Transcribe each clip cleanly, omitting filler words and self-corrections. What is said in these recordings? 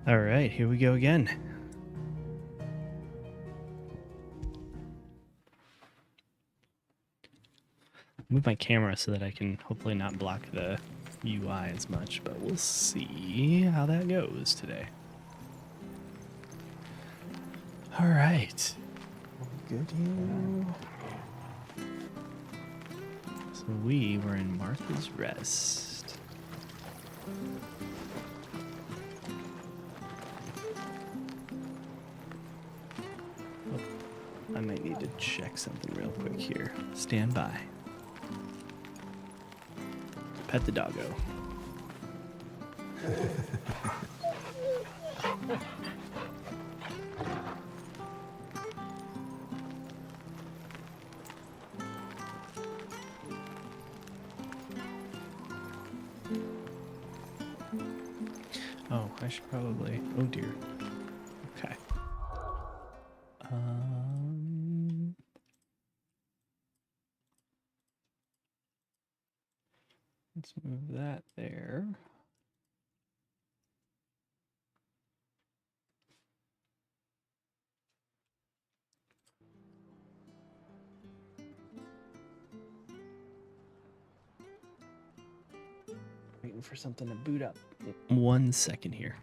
All right, here we go again. Move my camera so that I can hopefully not block the UI as much, but we'll see how that goes today. All right. Good here. So we were in Martha's Rest. Oh, I might need to check something real quick here. Stand by. Pet the doggo. Oh, I should probably. Oh dear. Okay. Let's move that there. Waiting for something to boot up. 1 second here.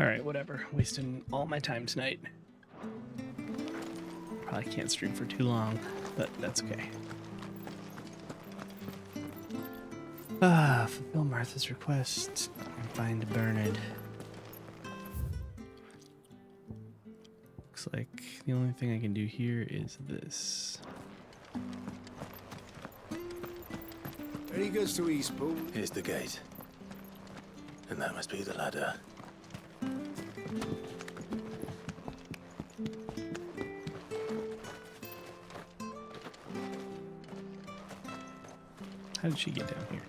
All right, whatever. Wasting all my time tonight. Probably can't stream for too long, but that's okay. Fulfill Martha's request and find Bernard. Looks like the only thing I can do here is this. Any goods to Eastpool? Here's the gate. And that must be the ladder. How did she get down here?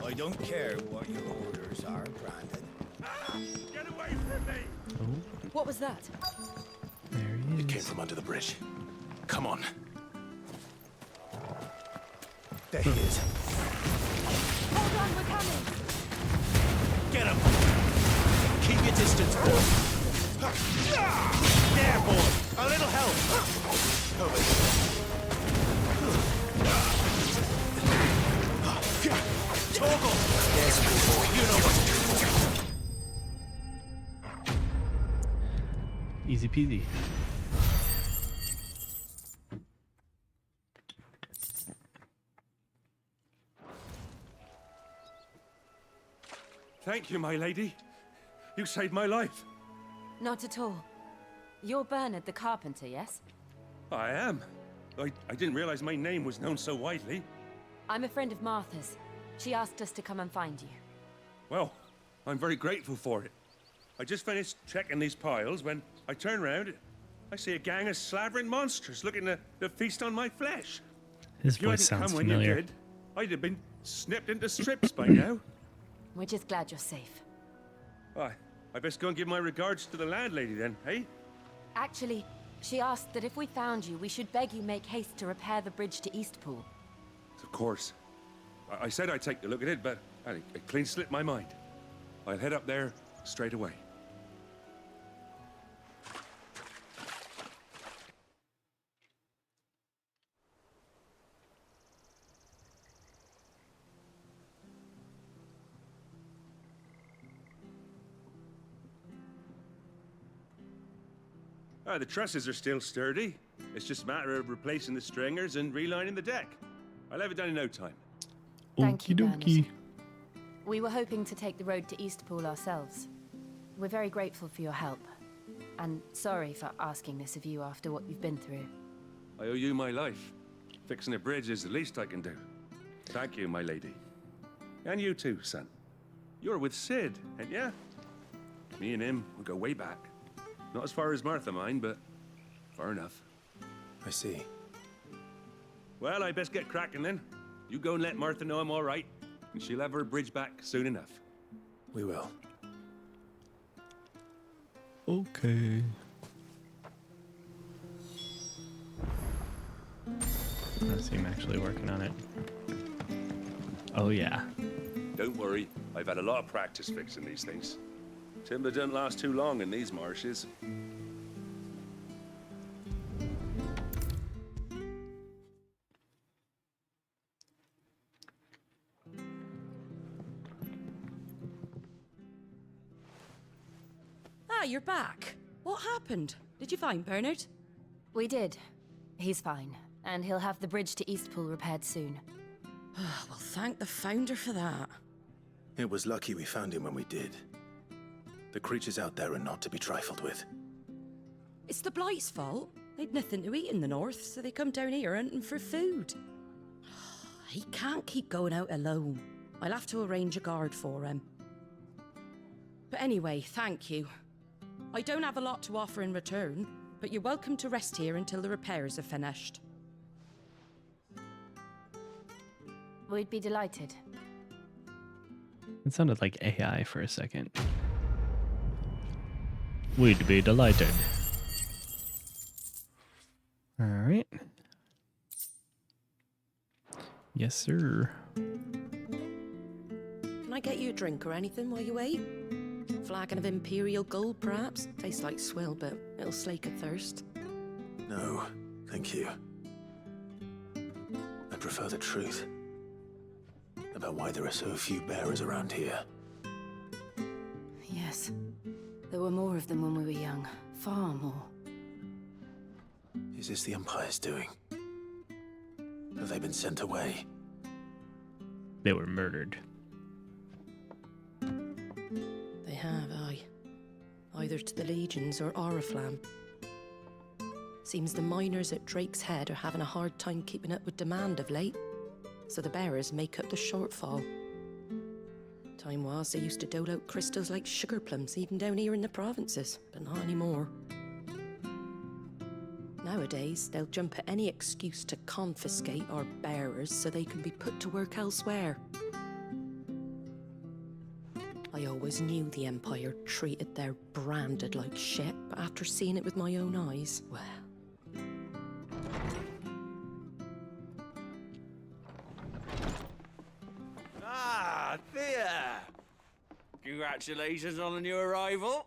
I don't care what your orders are, Brandon. Get away from me! Oh, What was that? there he is. It came from under the bridge. Come on. There he is. Hold on, we're coming! Get him! Keep your distance, boy. There, boy! A little help! Over here. Toggle! Yes, boy. You know what to do. Easy peasy. Thank you, my lady. You saved my life. Not at all. You're Bernard the carpenter, yes? I am. I didn't realize my name was known so widely. I'm a friend of Martha's. She asked us to come and find you. Well, I'm very grateful for it. I just finished checking these piles when I turn around. I see a gang of slavering monsters looking to feast on my flesh. His If you voice hadn't sounds come when familiar. you did, I'd have been snipped into strips by now. We're just glad you're safe. I best go and give my regards to the landlady then, eh? Actually, she asked that if we found you, we should beg you make haste to repair the bridge to Eastpool. Of course. I said I'd take a look at it, but it clean slipped my mind. I'll head up there straight away. The trusses are still sturdy. It's just a matter of replacing the stringers and relining the deck. I'll have it done in no time. Thank you, Okie dokie. Bernard. We were hoping to take the road to Eastpool ourselves. We're very grateful for your help. And sorry for asking this of you after what you've been through. I owe you my life. Fixing a bridge is the least I can do. Thank you, my lady. And you too, son. You're with Sid, ain't ya? Me and him will go way back. Not as far as Martha, mind, but far enough. I see. Well, I best get cracking then. You go and let Martha know I'm all right, and she'll have her bridge back soon enough. We will. Okay. I see him actually working on it. Oh yeah. Don't worry, I've had a lot of practice fixing these things. Timber doesn't last too long in these marshes. Ah, you're back. What happened? Did you find Bernard? We did. He's fine, and he'll have the bridge to Eastpool repaired soon. Well, thank the Founder for that. It was lucky we found him when we did. The creatures out there are not to be trifled with. It's the Blight's fault. They'd nothing to eat in the north, so they come down here hunting for food. He can't keep going out alone. I'll have to arrange a guard for him. But anyway, thank you. I don't have a lot to offer in return, but you're welcome to rest here until the repairs are finished. We'd be delighted. It sounded like AI for a second. We'd be delighted. All right. Yes, sir. Can I get you a drink or anything while you wait? Flagon of Imperial Gold, perhaps? Tastes like swill, but it'll slake a thirst. No, thank you. I prefer the truth about why there are so few bearers around here. Yeah. Yes. There were more of them when we were young. Far more. Is this the Empire's doing? Have they been sent away? They were murdered. They have, aye. Either to the Legions or Oriflamme. Seems the miners at Drake's Head are having a hard time keeping up with demand of late, so the bearers make up the shortfall. Time was they used to dole out crystals like sugar plums, even down here in the provinces, but not anymore. Nowadays, they'll jump at any excuse to confiscate our bearers so they can be put to work elsewhere. I always knew the Empire treated their branded like shit, but after seeing it with my own eyes, well... Ah, Thea! Congratulations on the new arrival.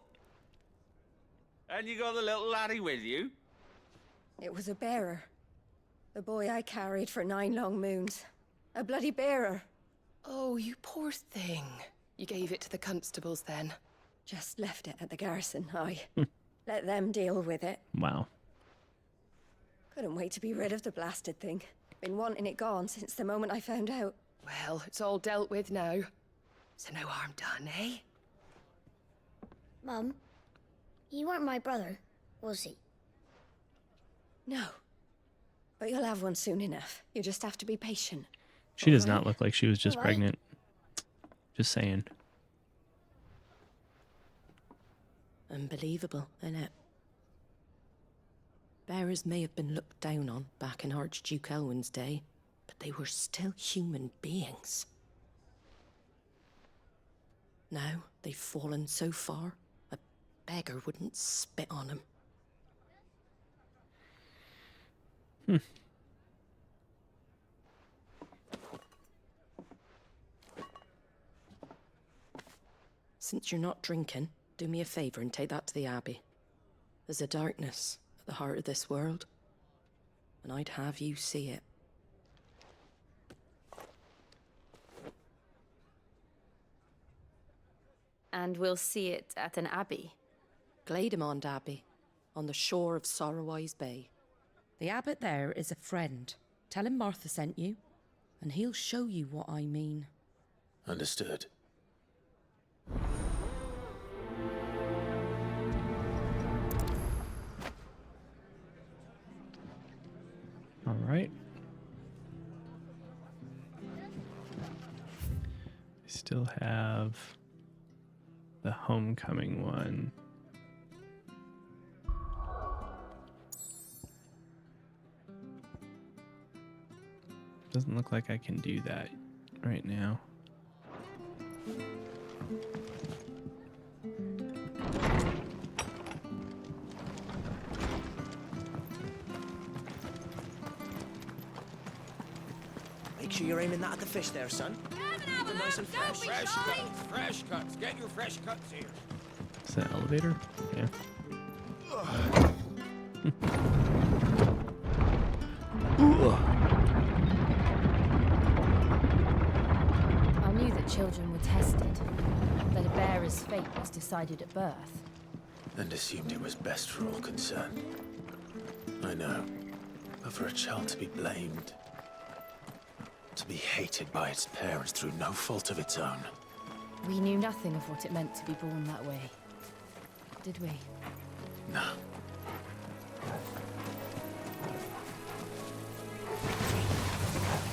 And you got the little laddie with you? It was a bearer. The boy I carried for 9 long moons. A bloody bearer. Oh, you poor thing. You gave it to the constables then? Just left it at the garrison, let them deal with it. Wow. Couldn't wait to be rid of the blasted thing. Been wanting it gone since the moment I found out. Well, it's all dealt with now. So no harm done, eh? Mum, he weren't my brother, was he? No. But you'll have one soon enough. You just have to be patient. She does Alright. not look like she was just Alright. pregnant. Just saying. Unbelievable, innit? Bearers may have been looked down on back in Archduke Elwin's day, but they were still human beings. Now they've fallen so far, a beggar wouldn't spit on them. Since you're not drinking, do me a favour and take that to the Abbey. There's a darkness at the heart of this world, and I'd have you see it. And we'll see it at an abbey. Glademond Abbey, on the shore of Sorrowwise Bay. The abbot there is a friend. Tell him Martha sent you, and he'll show you what I mean. Understood. All right. I still have the homecoming one. Doesn't look like I can do that right now. Make sure you're aiming that at the fish there, son. Keep them nice and fresh. Fresh cuts, fresh cuts. Get your fresh cuts here. Is that an elevator? Yeah. I knew that children were tested, that a bearer's fate was decided at birth. And assumed it was best for all concerned. I know. But for a child to be blamed, to be hated by its parents through no fault of its own. We knew nothing of what it meant to be born that way, did we? No.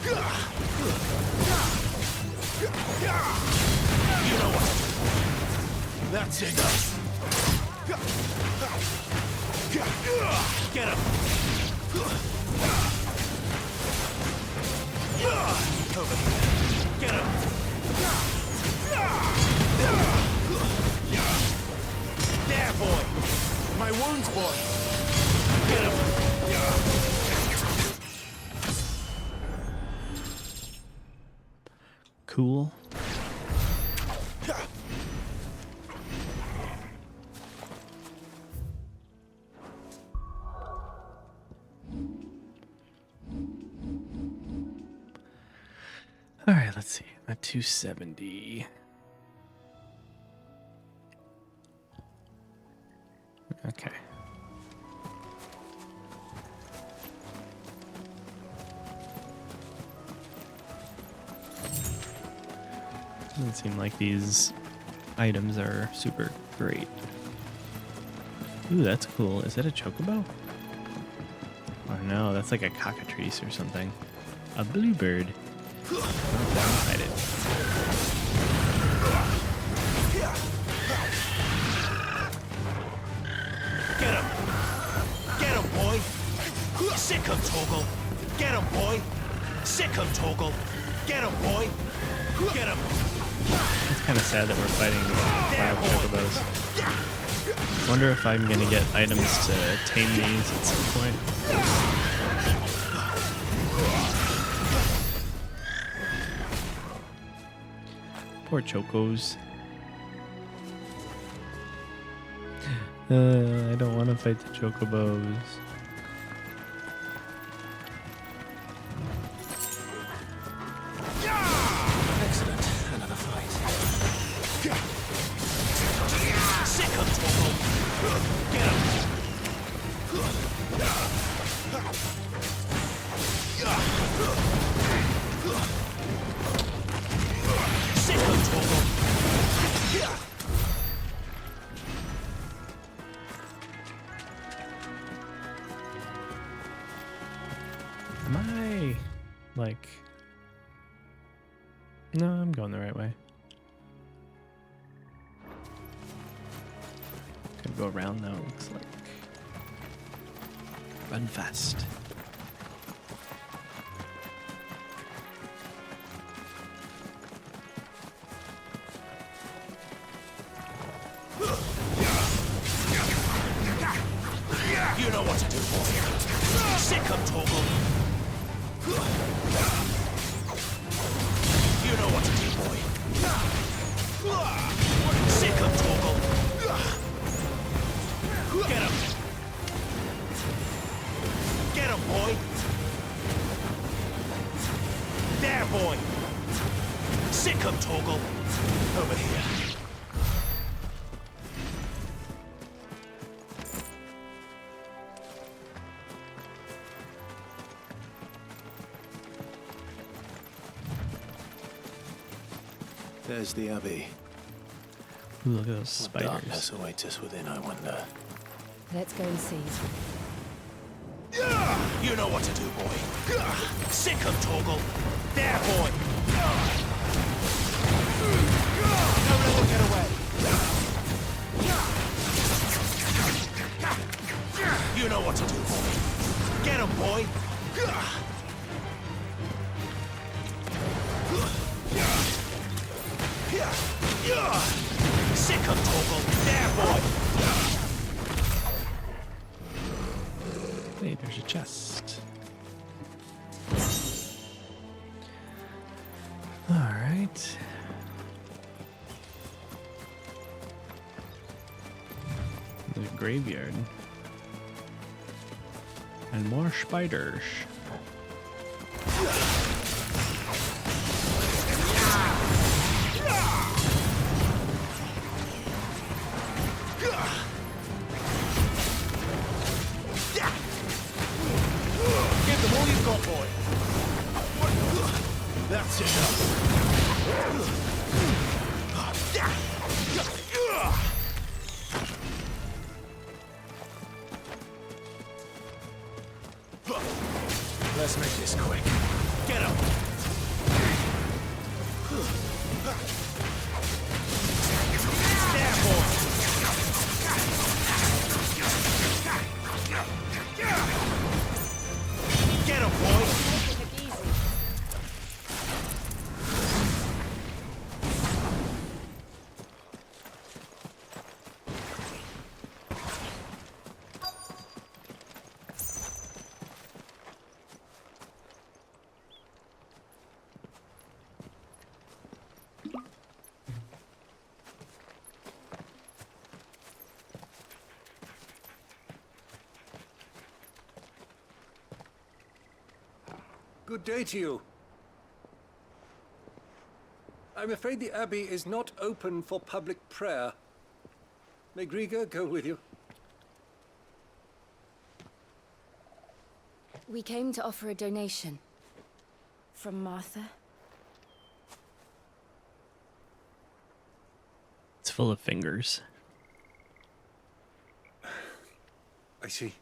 You know what? That's enough. Get him. Over here. Get him. There, boy. My wounds, boy. Get him. Cool. All right, let's see. At 270. Okay. Doesn't seem like these items are super great. Ooh, that's cool. Is that a chocobo? Oh no, that's like a cockatrice or something. A bluebird. Oh, downside it. Get him! Get him, boy! Sick him, Toggle! Get him, boy! Sick him, Toggle! Get him, boy! Get him! It's kind of sad that we're fighting wild chocobos. Wonder if I'm gonna get items to tame these at some point. Poor chocos. I don't want to fight the chocobos. Excellent. Another fight. Sick him, Toggle! Get him! Sick him, Toggle! Am I like... No, I'm going the right way. Could go around though, looks like. Run fast. You know what to do, boy. Sick him, Toggle. You know what to do, boy. Sick him, Toggle. Get him. Get him, boy. There, boy. Sick him, Toggle. Over here. There's the Abbey. Ooh, look at those What spiders. darkness awaits us within, I wonder. Let's go and see. You know what to do, boy. Sick him, Toggle. There, boy. Don't let him get away. You know what to do, boy. Get him, boy. Sick him, Toggle. There, boy. Hey, there's a chest. Alright. The graveyard. And more spiders. Give them all you've got, boy. That's enough. Let's make this quick. Get him. There, boy. Get him, boy. Good day to you. I'm afraid the Abbey is not open for public prayer. May Grieger go with you? We came to offer a donation. From Martha. It's full of fingers. I see.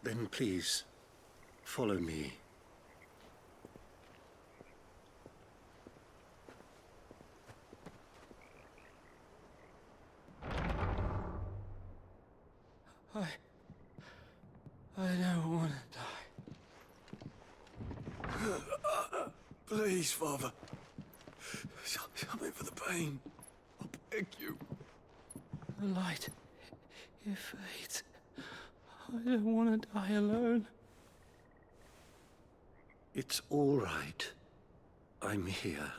Then please, follow me. I don't want to die. Please, Father. Help me for the pain. I beg you. The light, it fades. I don't want to die alone. It's all right. I'm here.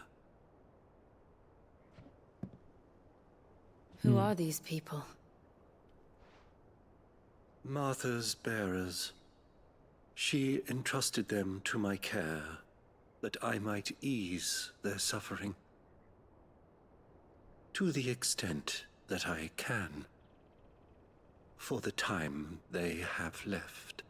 Who are these people? Martha's bearers. She entrusted them to my care, that I might ease their suffering. To the extent that I can, for the time they have left.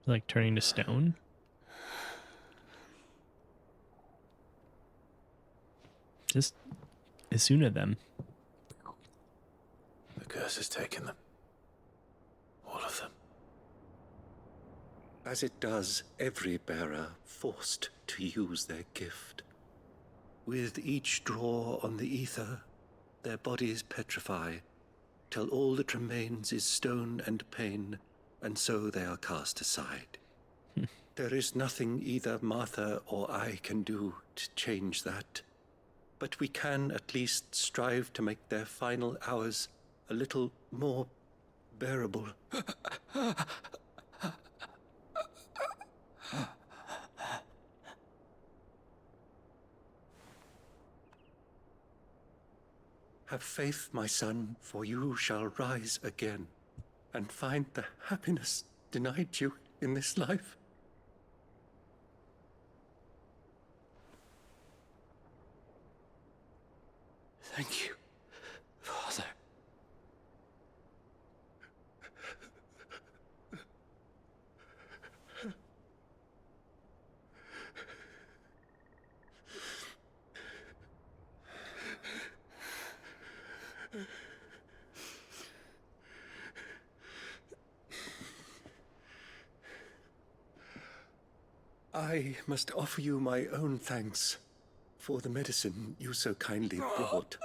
Like turning to stone? Just as soon as them. The curse has taken them. All of them. As it does every bearer forced to use their gift. With each draw on the ether, their bodies petrify, till all that remains is stone and pain, and so they are cast aside. There is nothing either Martha or I can do to change that, but we can at least strive to make their final hours a little more bearable. Have faith, my son, for you shall rise again and find the happiness denied you in this life. Thank you, Father. I must offer you my own thanks for the medicine you so kindly brought.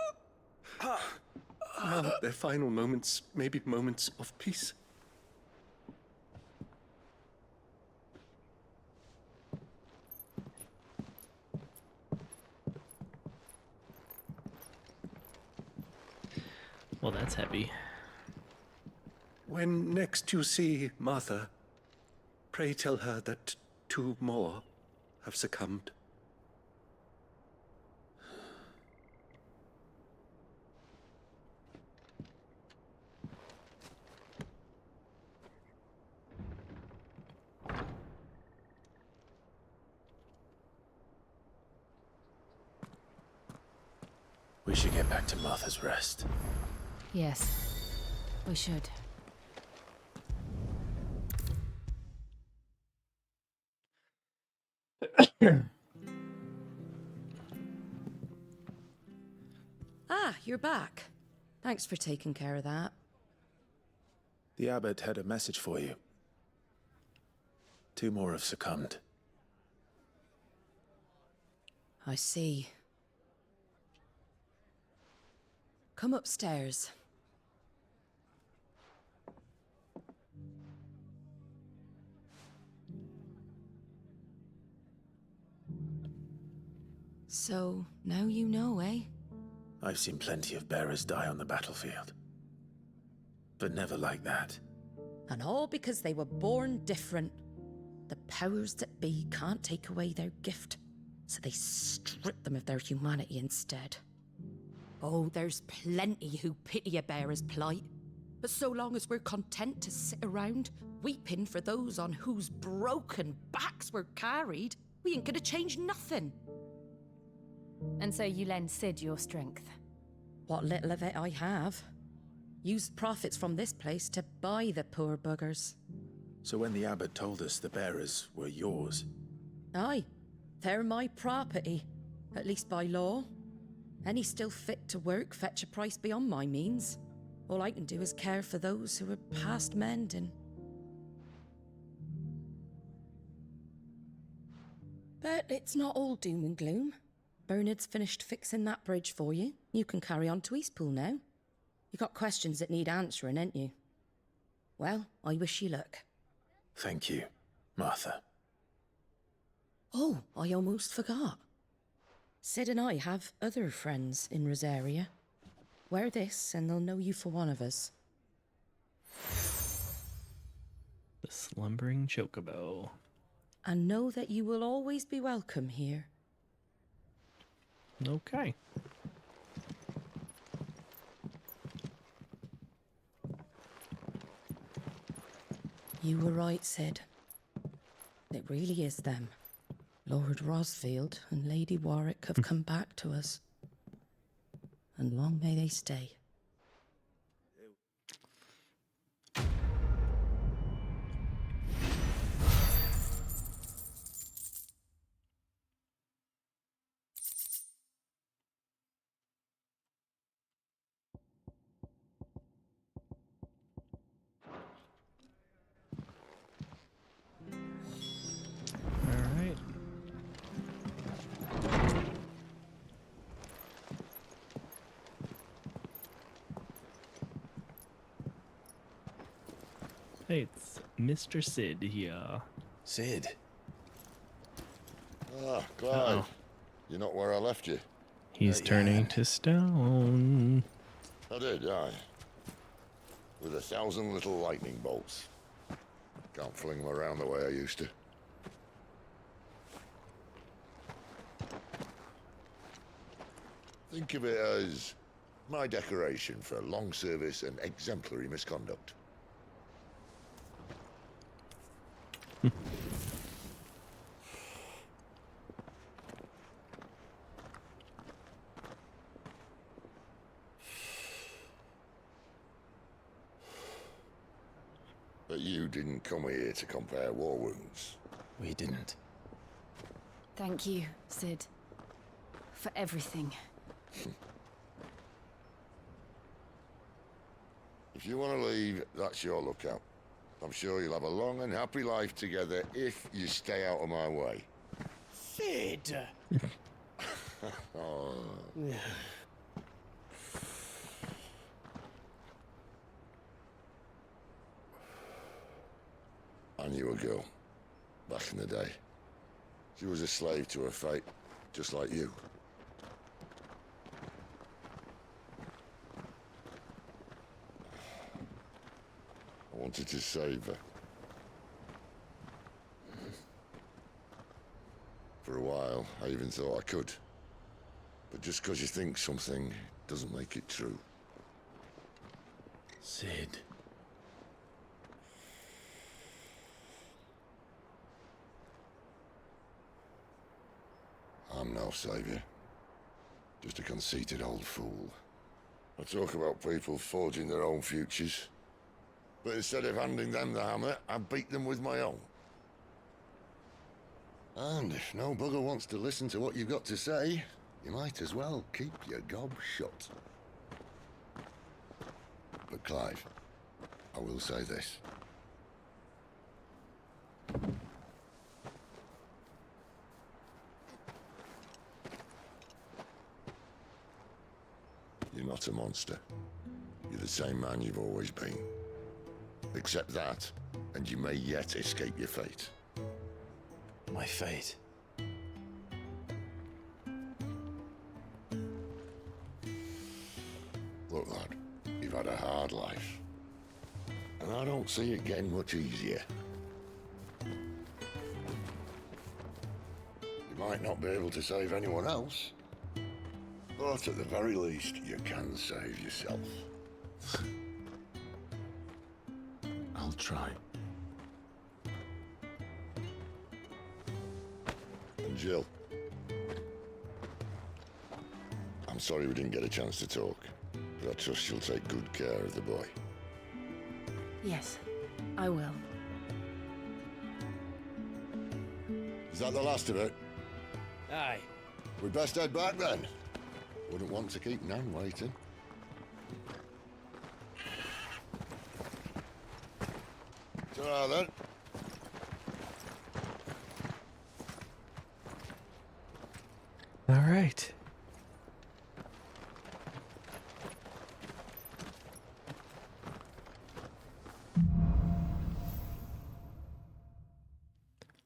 Now their final moments may be moments of peace. Well, that's heavy. When next you see Martha, pray tell her that 2 more have succumbed. We should get back to Martha's Rest. Yes, we should. Ah, you're back. Thanks for taking care of that. The abbot had a message for you. 2 more have succumbed. I see. Come upstairs. So, now you know, eh? I've seen plenty of bearers die on the battlefield. But never like that. And all because they were born different. The powers that be can't take away their gift, so they strip them of their humanity instead. Oh, there's plenty who pity a bearer's plight. But so long as we're content to sit around, weeping for those on whose broken backs we're carried, we ain't gonna change nothing. And so you lend Sid your strength. What little of it I have. Used profits from this place to buy the poor buggers. So when the abbot told us the bearers were yours... Aye, they're my property, at least by law. Any still fit to work fetch a price beyond my means. All I can do is care for those who are past mending. But it's not all doom and gloom. Bernard's finished fixing that bridge for you. You can carry on to Eastpool now. You got questions that need answering, ain't you? Well, I wish you luck. Thank you, Martha. Oh, I almost forgot. Sid and I have other friends in Rosaria. Wear this and they'll know you for one of us. The slumbering chocobo. And know that you will always be welcome here. Okay. You were right, Sid. It really is them. Lord Rosfield and Lady Warwick have come back to us. And long may they stay. All right. Hey, it's Mr. Sid here. Sid. Ah, Clive. Uh-oh. You're not where I left you. He's turning to stone. I did, aye. With 1,000 little lightning bolts. Can't fling them around the way I used to. Think of it as my decoration for long service and exemplary misconduct. But you didn't come here to compare war wounds. We didn't. Thank you, Sid. For everything. If you want to leave, that's your lookout. I'm sure you'll have a long and happy life together if you stay out of my way. Sid! Oh. I knew a girl, back in the day. She was a slave to her fate, just like you. I wanted to save her. For a while, I even thought I could. But just because you think something doesn't make it true. Sid. I'm no savior. Just a conceited old fool. I talk about people forging their own futures. But instead of handing them the hammer, I beat them with my own. And if no bugger wants to listen to what you've got to say, you might as well keep your gob shut. But Clive, I will say this. You're not a monster. You're the same man you've always been. Accept that, and you may yet escape your fate. My fate. Look, lad, you've had a hard life. And I don't see it getting much easier. You might not be able to save anyone else, but at the very least, you can save yourself. I'll try. And Jill, I'm sorry we didn't get a chance to talk, but I trust you'll take good care of the boy. Yes, I will. Is that the last of it? Aye. We best head back then. Wouldn't want to keep Nan waiting. Ta-ra then. All right.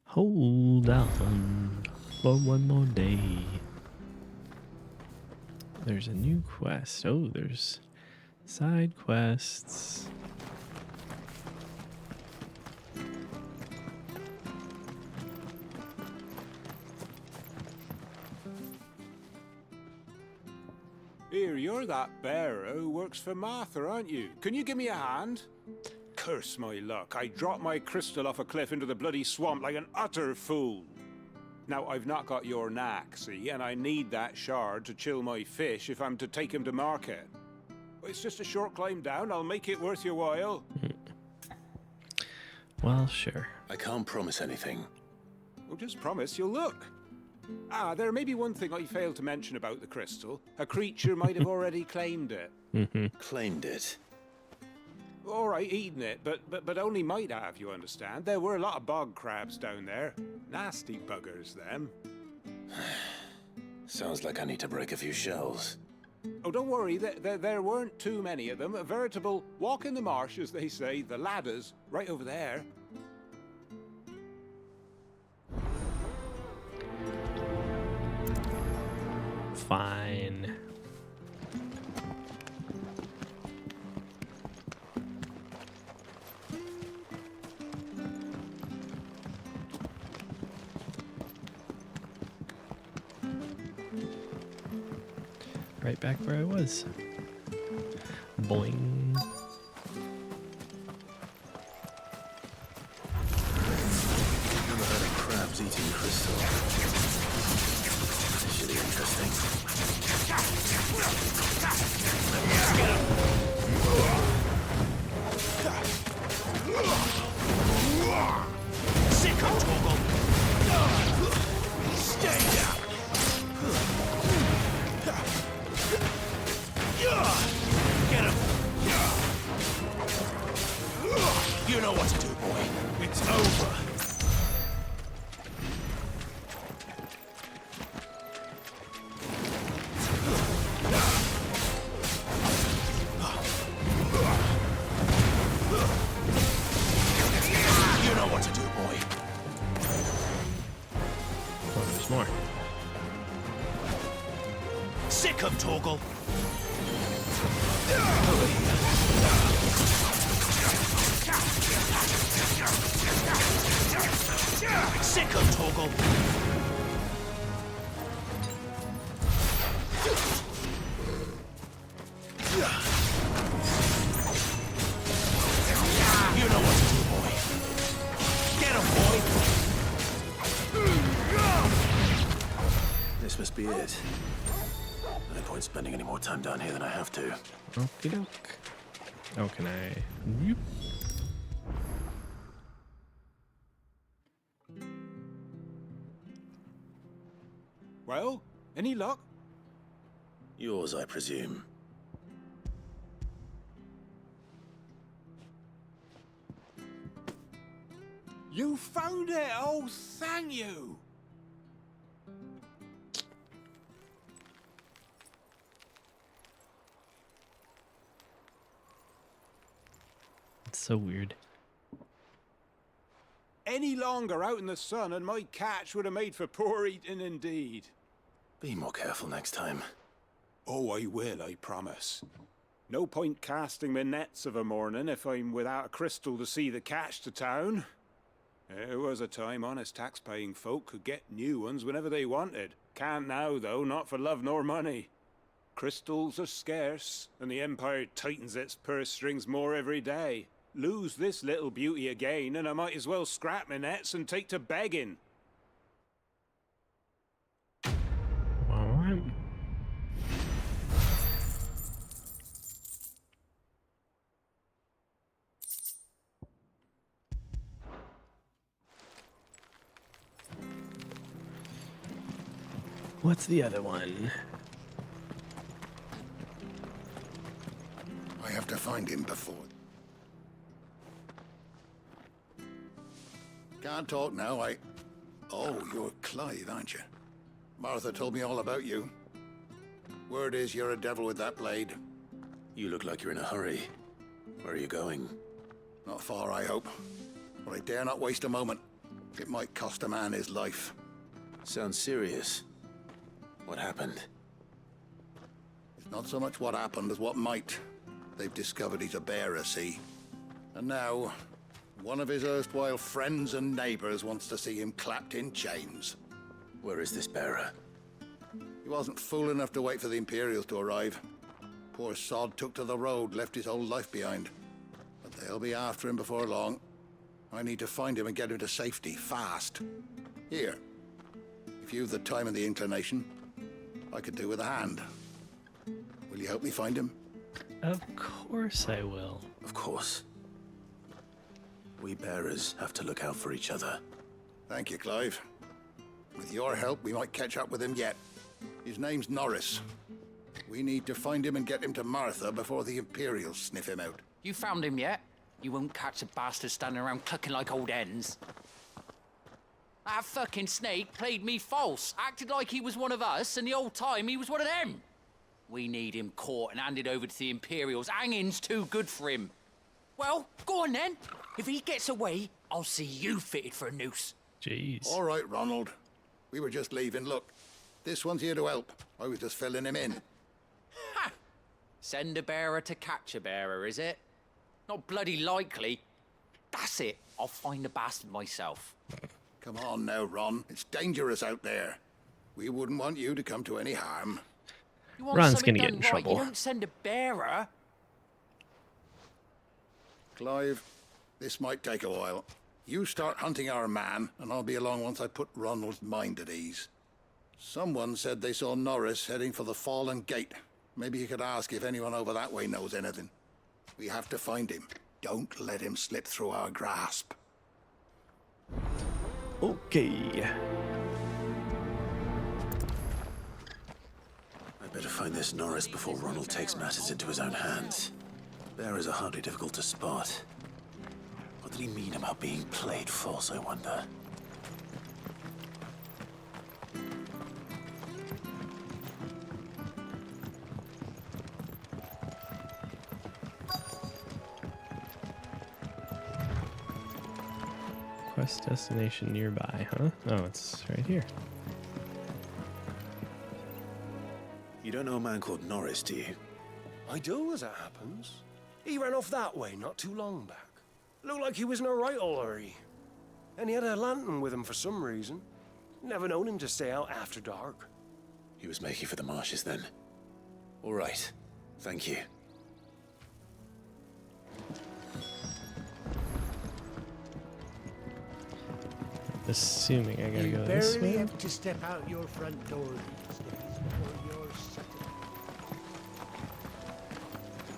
Hold on for one more day. There's a new quest. Oh, there's side quests. Here, you're that bearer who works for Martha, aren't you? Can you give me a hand? Curse my luck. I dropped my crystal off a cliff into the bloody swamp like an utter fool. Now, I've not got your knack, see, and I need that shard to chill my fish if I'm to take him to market. It's just a short climb down. I'll make it worth your while. Well, sure. I can't promise anything. Well, just promise you'll look. Ah, there may be one thing I failed to mention about the crystal. A creature might have already claimed it. Claimed it? All right, eaten it, but only might have, you understand. There were a lot of bog crabs down there. Nasty buggers, them. Sounds like I need to break a few shells. Oh, don't worry, there weren't too many of them. A veritable walk in the marsh, as they say, the ladders, right over there. Fine. Right back where I was. Boing. Never heard of crabs eating crystal. Should be interesting. Sick of Toggle! Stay down! Get him! You know what to do, boy. It's over. You know what to do, boy. Oh, there's more. Sick of Toggle! Sick of Toggle! You know what to do, boy. Get him, boy! This must be it. No point spending any more time down here than I have to. Okie doke. Oh, can I? Whoop. Well, any luck? Yours, I presume. You found it! Oh, thank you! It's so weird. Any longer out in the sun and my catch would have made for poor eating indeed. Be more careful next time. Oh, I will, I promise. No point casting my nets of a morning if I'm without a crystal to see the catch to town. There was a time honest tax-paying folk could get new ones whenever they wanted. Can't now, though, not for love nor money. Crystals are scarce, and the Empire tightens its purse strings more every day. Lose this little beauty again, and I might as well scrap my nets and take to begging. All right. What's the other one? I have to find him before. Can't talk now, Oh, you're Clive, aren't you? Martha told me all about you. Word is you're a devil with that blade. You look like you're in a hurry. Where are you going? Not far, I hope. But I dare not waste a moment. It might cost a man his life. Sounds serious. What happened? It's not so much what happened as what might. They've discovered he's a bearer, see? And now, one of his erstwhile friends and neighbors wants to see him clapped in chains. Where is this bearer? He wasn't fool enough to wait for the Imperials to arrive. Poor sod took to the road, left his whole life behind. But they'll be after him before long. I need to find him and get him to safety, fast. Here. If you've the time and the inclination, I could do with a hand. Will you help me find him? Of course I will. Of course. We bearers have to look out for each other. Thank you, Clive. With your help, we might catch up with him yet. His name's Norris. We need to find him and get him to Martha before the Imperials sniff him out. You found him yet? You won't catch a bastard standing around clucking like old hens. That fucking snake played me false, acted like he was one of us, and the whole time he was one of them. We need him caught and handed over to the Imperials. Hanging's too good for him. Well, go on then. If he gets away, I'll see you fitted for a noose. Jeez. All right, Ronald. We were just leaving. Look, this one's here to help. I was just filling him in. Ha! Send a bearer to catch a bearer, is it? Not bloody likely. That's it. I'll find the bastard myself. Come on now, Ron. It's dangerous out there. We wouldn't want you to come to any harm. You want Ron's something gonna get done in right, trouble. You don't send a bearer. Clive, this might take a while. You start hunting our man, and I'll be along once I put Ronald's mind at ease. Someone said they saw Norris heading for the Fallen Gate. Maybe you could ask if anyone over that way knows anything. We have to find him. Don't let him slip through our grasp. Okay. I better find this Norris before Ronald takes matters into his own hands. Bearers are hardly difficult to spot. What did he mean about being played false, I wonder? Quest destination nearby, huh? Oh, it's right here. You don't know a man called Norris, do you? I do, as it happens. He ran off that way not too long back. Looked like he was in a right old hurry. And he had a lantern with him for some reason. Never known him to stay out after dark. He was making for the marshes then. All right. Thank you. Assuming I gotta You go this barely way. have to step out your front door these days before you're settled.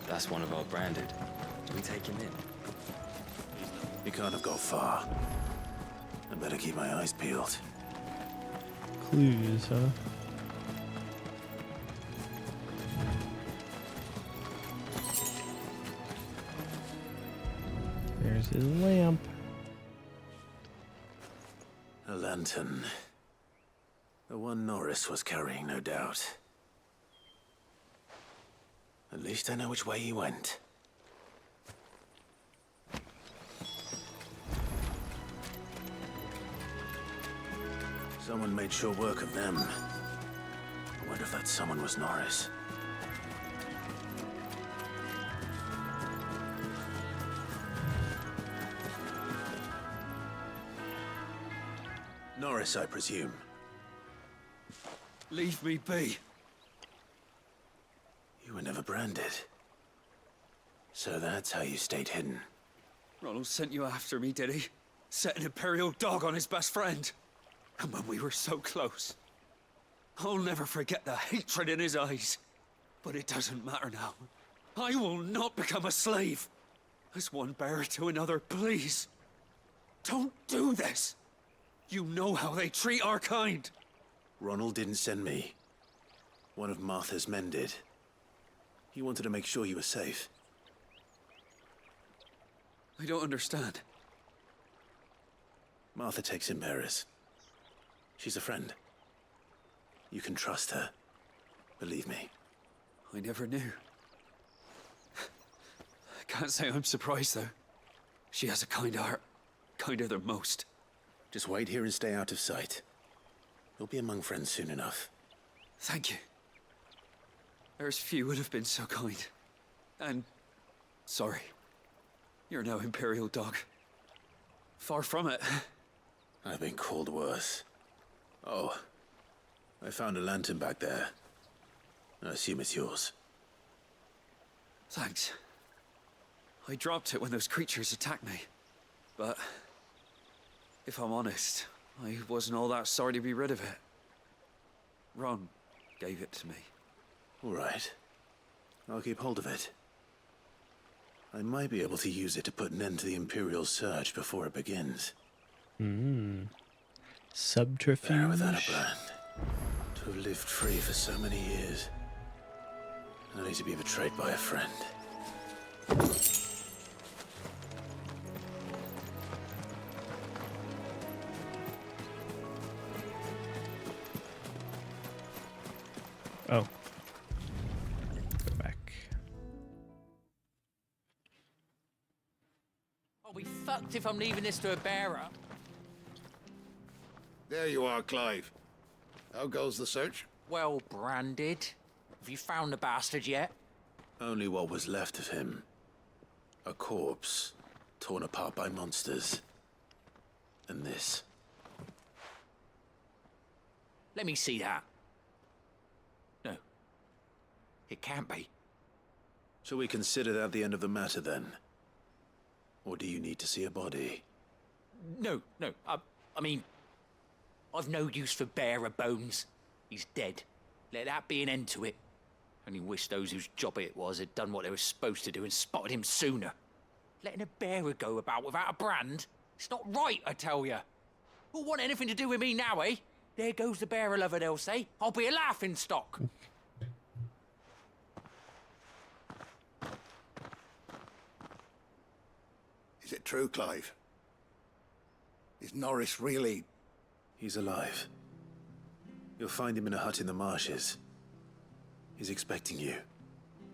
That's one of our branded. Do we take him in? He can't have got far. I better keep my eyes peeled. Clues, huh? There's his lamp. A lantern. The one Norris was carrying, no doubt. At least I know which way he went. Someone made sure work of them. I wonder if that someone was Norris. Norris, I presume. Leave me be. You were never branded. So that's how you stayed hidden. Ronald sent you after me, did he? Set an Imperial dog on his best friend. And when we were so close. I'll never forget the hatred in his eyes. But it doesn't matter now. I will not become a slave. As one bearer to another, please. Don't do this. You know how they treat our kind. Ronald didn't send me. One of Martha's men did. He wanted to make sure you were safe. I don't understand. Martha takes in bearers. She's a friend. You can trust her. Believe me. I never knew. I can't say I'm surprised, though. She has a kind heart. Kinder than most. Just wait here and stay out of sight. You'll be among friends soon enough. Thank you. There's few would have been so kind. And sorry. You're no Imperial dog. Far from it. I've been called worse. Oh, I found a lantern back there. I assume it's yours. Thanks. I dropped it when those creatures attacked me. But if I'm honest, I wasn't all that sorry to be rid of it. Ron gave it to me. All right. I'll keep hold of it. I might be able to use it to put an end to the Imperial surge before it begins. Subterfuge. Bear without a brand. To have lived free for so many years. Only to be betrayed by a friend. Oh. Go back. I'll be fucked if I'm leaving this to a bearer. There you are, Clive. How goes the search? Well branded. Have you found the bastard yet? Only what was left of him. A corpse, torn apart by monsters. And this. Let me see that. No. It can't be. Shall we consider that the end of the matter, then? Or do you need to see a body? No. I mean, I've no use for bearer bones. He's dead. Let that be an end to it. Only wish those whose job it was had done what they were supposed to do and spotted him sooner. Letting a bearer go about without a brand? It's not right, I tell you. Who'll want anything to do with me now, eh? There goes the bearer lover, they'll say. I'll be a laughing stock. Is it true, Clive? Is Norris really... He's alive. You'll find him in a hut in the marshes. He's expecting you.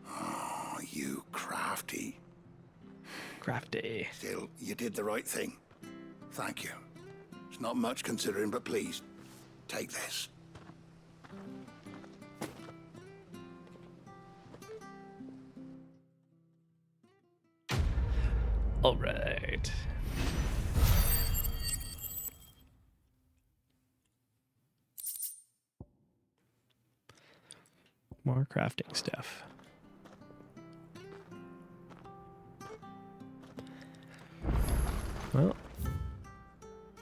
Oh, you crafty. Crafty. Still, you did the right thing. Thank you. It's not much considering, but please, take this. All right. More crafting stuff. Well,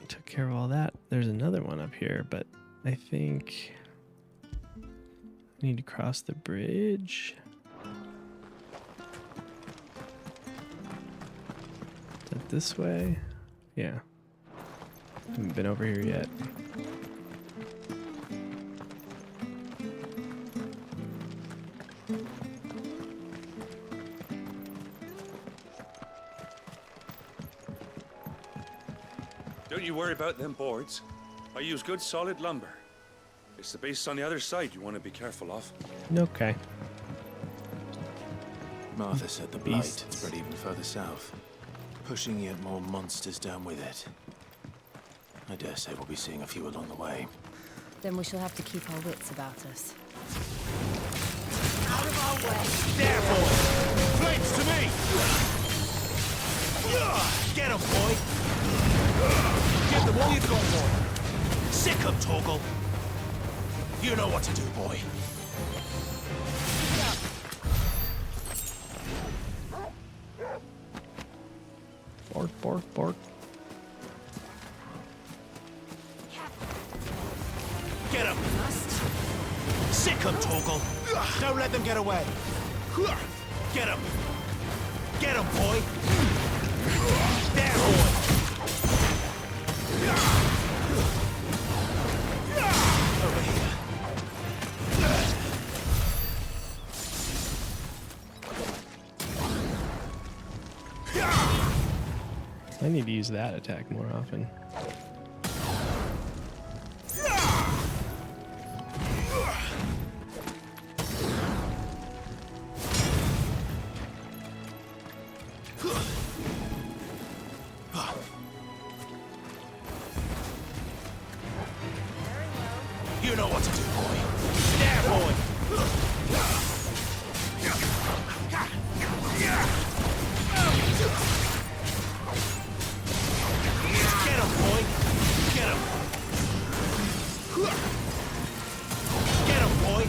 took care of all that. There's another one up here, but I think I need to cross the bridge. Is that this way? Yeah. Haven't been over here yet. Don't you worry about them boards. I use good solid lumber. It's the base on the other side you want to be careful of. Okay. Martha said the blight had spread even further south, pushing yet more monsters down with it. I dare say we'll be seeing a few along the way. Then we shall have to keep our wits about us. Out of our way! There, boy! Flames to me! Get him, boy! Give them all you've got, boy! Sick him, Torgal! You know what to do, boy. Bork, bork, bork. Get him! Sick him, Torgal! Don't let them get away! Get him! Get him, boy! There, boy! Over here. I need to use that attack more often. You know what to do, boy. There, boy. Get him, boy. Get him. Get him, boy.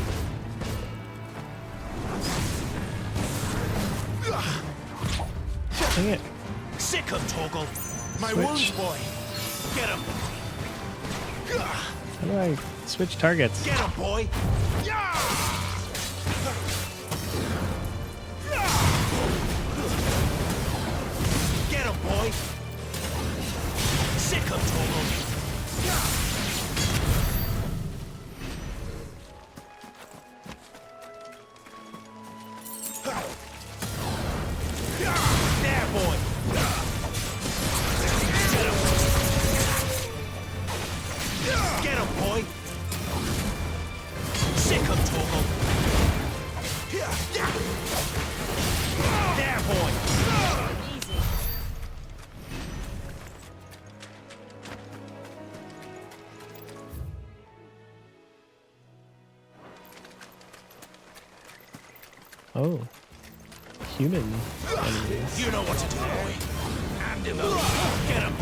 Dang it. Sick him, Torgal. My Switch. wounds, boy. Get him. How do I switch targets? Get him, boy. Get him, boy. Sick him, Torgal. There, boy. Get him, boy. Sick him, Torgal. There, boy. Oh. Human enemies. You know what to do, boy. And him up. Get him.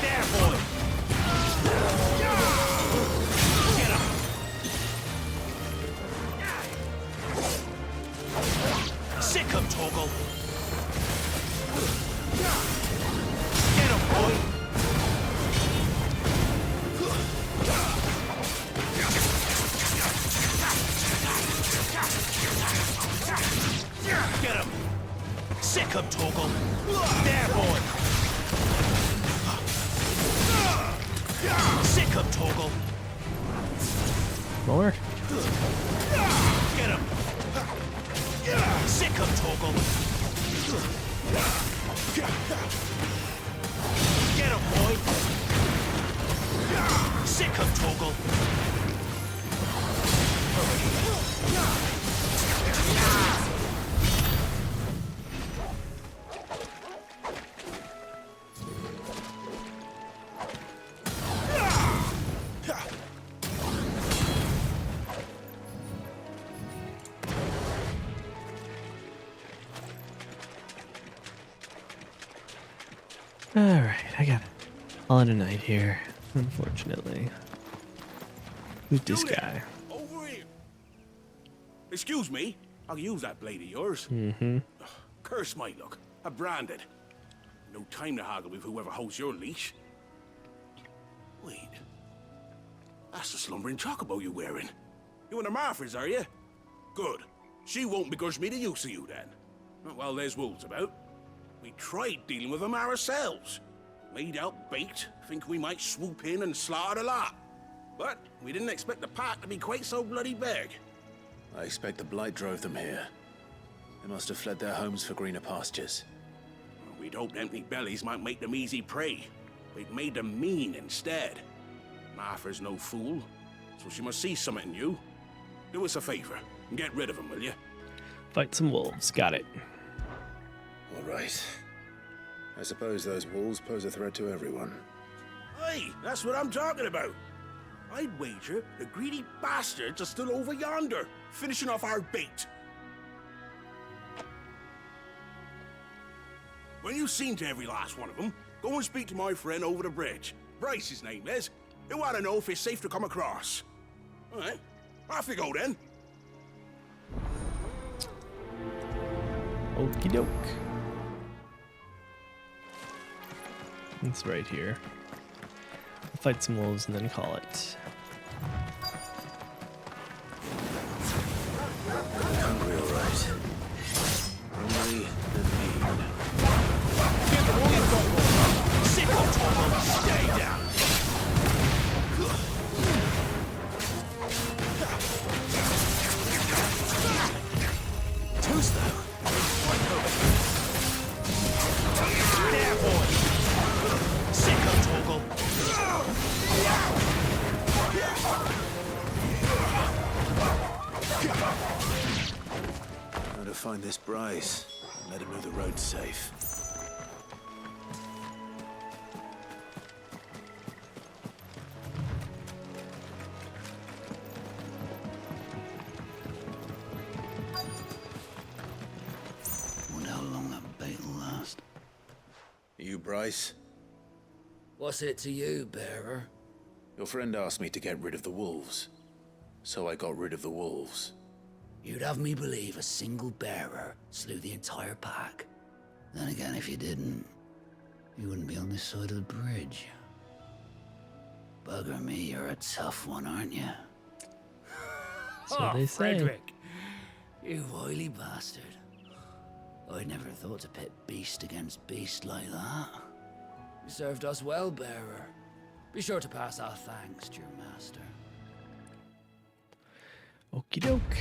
There, boy. Get him. Sick him, Torgal. Get him, boy. Get him. Sick him, Torgal. There, boy. Sick him, Torgal. More? Get him. Sick him, Torgal. Get him, boy. Sick him, Torgal. Alright, I got it. All in a night here, unfortunately. Who's this guy? Over here. Excuse me. I'll use that blade of yours. Mm-hmm. Curse my luck. I'm branded. No time to haggle with whoever holds your leash. Wait. That's the slumbering chocobo you're wearing. You and the Marfors, are you? Good. She won't begrudge me the use of you, then. Not while there's wolves about. We tried dealing with them ourselves. Laid out bait, think we might swoop in and slaughter the lot. But we didn't expect the pack to be quite so bloody big. I expect the blight drove them here. They must have fled their homes for greener pastures. We'd hoped empty bellies might make them easy prey. We'd made them mean instead. Martha's no fool, so she must see something in you. Do us a favor and get rid of them, will you? Fight some wolves. Got it. All right. I suppose those wolves pose a threat to everyone. Hey, that's what I'm talking about. I'd wager the greedy bastards are still over yonder, finishing off our bait. When you've seen to every last one of them, go and speak to my friend over the bridge. Bryce, his name is. He'll want to know if it's safe to come across. All right, off you go then. Okie doke. It's right here. We'll fight some wolves and then call it. Hungry, all right. Only the mean. Give them all you've got, boy. Sick on Torgal. Stay down. find this Bryce and let him know the road's safe. Wonder how long that bait will last. You, Bryce? What's it to you, bearer? Your friend asked me to get rid of the wolves, so I got rid of the wolves. You'd have me believe a single bearer slew the entire pack. Then again, if you didn't, you wouldn't be on this side of the bridge. Bugger me, you're a tough one, aren't you? So they say. Frederick, you wily bastard. I'd never thought to pit beast against beast like that. You served us well, bearer. Be sure to pass our thanks to your master. Okie doke.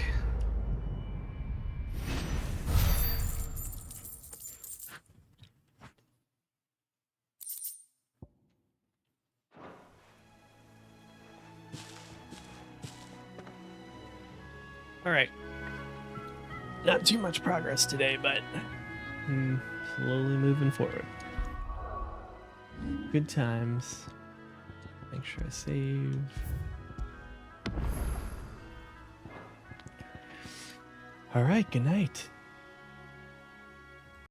All right. Not too much progress today, but slowly moving forward. Good times. Make sure I save. All right, good night.